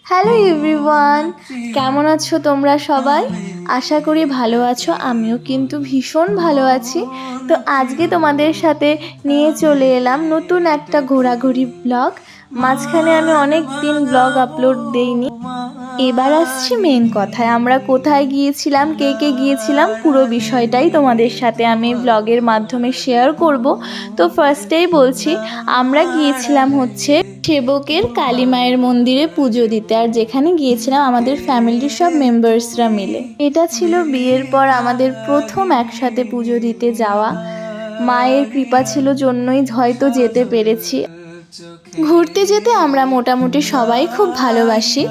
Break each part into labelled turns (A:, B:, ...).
A: Hello everyone, কেমন আছো তোমরা সবাই? আশা করি ভালো আছো। আমিও কিন্তু ভীষণ ভালো আছি। তো আজকে তোমাদের সাথে নিয়ে চলে এলাম নতুন একটা ঘোরাঘুরি ব্লগ। মাঝখানে আমি অনেক দিন ব্লগ আপলোড দেইনি। এবার আসছি মেন কথায়, আমরা কোথায় গিয়েছিলাম, কে কে গিয়েছিলাম, পুরো বিষয়টাই তোমাদের সাথে আমি ব্লগের মাধ্যমে শেয়ার করব। তো ফার্স্টেই বলছি, আমরা গিয়েছিলাম হচ্ছে সেবকের কালী মায়ের মন্দিরে পুজো দিতে, আর যেখানে গিয়েছিলাম আমাদের ফ্যামিলির সব মেম্বার্সরা মিলে। এটা ছিল বিয়ের পর আমাদের প্রথম একসাথে পুজো দিতে যাওয়া। মায়ের কৃপা ছিল জন্যই হয়তো যেতে পেরেছি। ঘুরতে যেতে আমরা মোটামুটি সবাই খুব ভালোবাসি,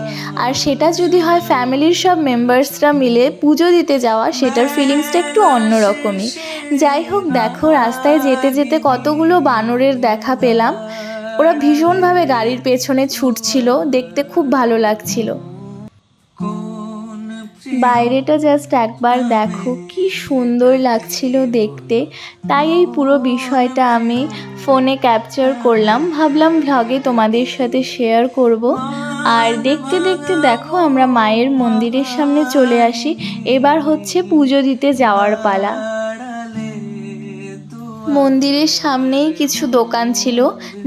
A: আর সেটা যদি হয় ফ্যামিলির সব মেম্বার্সরা মিলে পুজো দিতে যাওয়া, সেটার ফিলিংসটা একটু অন্যরকমই। যাই হোক, দেখো রাস্তায় যেতে যেতে কতগুলো বানরের দেখা পেলাম। ওরা ভীষণভাবে গাড়ির পেছনে ছুটছিল, দেখতে খুব ভালো লাগছিল। বাইরেটা জাস্ট একবার দেখো, কি সুন্দর লাগছিল দেখতে। তাই এই পুরো বিষয়টা আমি ফোনে ক্যাপচার করলাম, ভাবলাম ভ্লগে তোমাদের সাথে শেয়ার করব। আর দেখতে দেখতে দেখো আমরা মায়ের মন্দিরের সামনে চলে আসি। এবার হচ্ছে পুজো দিতে যাওয়ার পালা। মন্দিরের সামনেই কিছু দোকান ছিল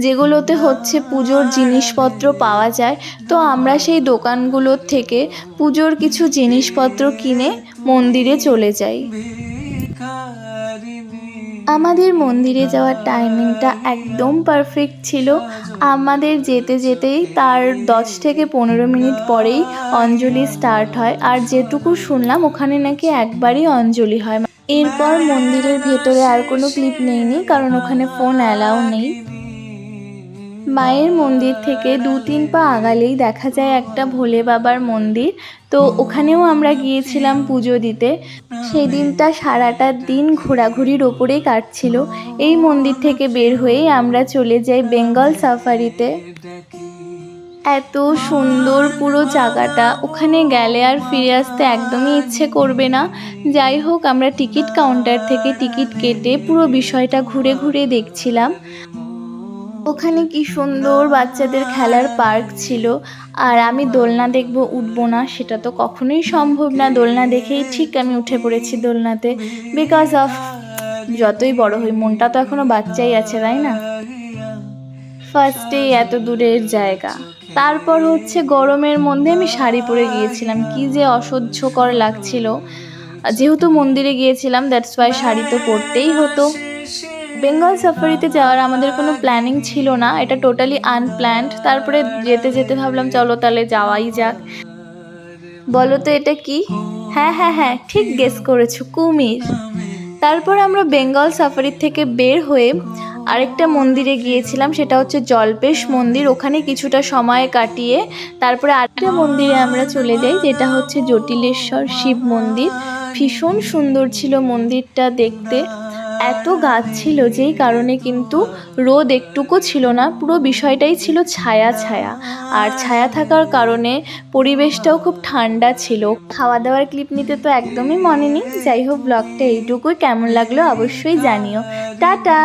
A: যেগুলোতে হচ্ছে পুজোর জিনিসপত্র পাওয়া যায়। তো আমরা সেই দোকানগুলোর থেকে পুজোর কিছু জিনিসপত্র কিনে মন্দিরে চলে যাই। আমাদের মন্দিরে যাওয়ার টাইমিংটা একদম পারফেক্ট ছিল। আমাদের যেতে যেতেই তার 10 থেকে 15 মিনিট পরেই অঞ্জলি স্টার্ট হয়, আর যেটুকু শুনলাম ওখানে নাকি একবারই অঞ্জলি হয়। এরপর মন্দিরের ভেতরে আর কোনো ক্লিপ নেইনি, কারণ ওখানে ফোন অ্যালাউ নেই। মায়ের মন্দির থেকে 2-3 পা আগালেই দেখা যায় একটা ভোলে বাবার মন্দির। তো ওখানেও আমরা গিয়েছিলাম পুজো দিতে। সেই দিনটা সারাটা দিন ঘোরাঘুরির ওপরেই কাটছিল। এই মন্দির থেকে বের হয়েই আমরা চলে যাই বেঙ্গল সাফারিতে। এত সুন্দর পুরো জায়গাটা, ওখানে গেলে আর ফিরে আসতে একদমই ইচ্ছে করবে না। যাই হোক, আমরা টিকিট কাউন্টার থেকে টিকিট কেটে পুরো বিষয়টা ঘুরে ঘুরে দেখছিলাম। ওখানে কি সুন্দর বাচ্চাদের খেলার পার্ক ছিল। আর আমি দোলনা দেখবো, উঠবো না সেটা তো কখনোই সম্ভব না। দোলনা দেখেই ঠিক আমি উঠে পড়েছি দোলনাতে, বিকজ অফ যতই বড় হই মনটা তো এখনো বাচ্চাই আছে, তাই না? ফার্স্টেই এত দূরের জায়গা, তারপর হচ্ছে গরমের মধ্যে আমি শাড়ি পরে গিয়েছিলাম, কি যে অসহ্যকর লাগছিল। যেহেতু মন্দিরে গিয়েছিলাম, দ্যাটস ওয়াই শাড়ি তো পরতেই হতো। বেঙ্গল সাফারিতে যাওয়ার আমাদের কোনো প্ল্যানিং ছিল না, এটা টোটালি আনপ্ল্যান্ড। তারপরে যেতে যেতে ভাবলাম চলো তাহলে যাওয়াই যাক। বলো তো এটা কি? হ্যাঁ হ্যাঁ হ্যাঁ, ঠিক গেস করেছো, কুমির। তারপর আমরা বেঙ্গল সাফারি থেকে বের হয়ে আরেকটা মন্দিরে গিয়েছিলাম, সেটা হচ্ছে জল্পেশ মন্দির। ওখানে কিছুটা সময় কাটিয়ে তারপরে আরেকটা মন্দিরে আমরা চলে যাই, যেটা হচ্ছে জটিলেশ্বর শিব মন্দির। ভীষণ সুন্দর ছিল মন্দিরটা দেখতে। এত গাছ ছিল যেই কারণে কিন্তু রোদ একটুকু ছিল না, পুরো বিষয়টাই ছিল ছায়া ছায়া। আর ছায়া থাকার কারণে পরিবেশটাও খুব ঠান্ডা ছিল। খাওয়া দাওয়ার ক্লিপ নিতে তো একদমই মনে নেই। যাই হোক, ব্লগটা এইটুকুই। কেমন লাগলো অবশ্যই জানিও। টাটা।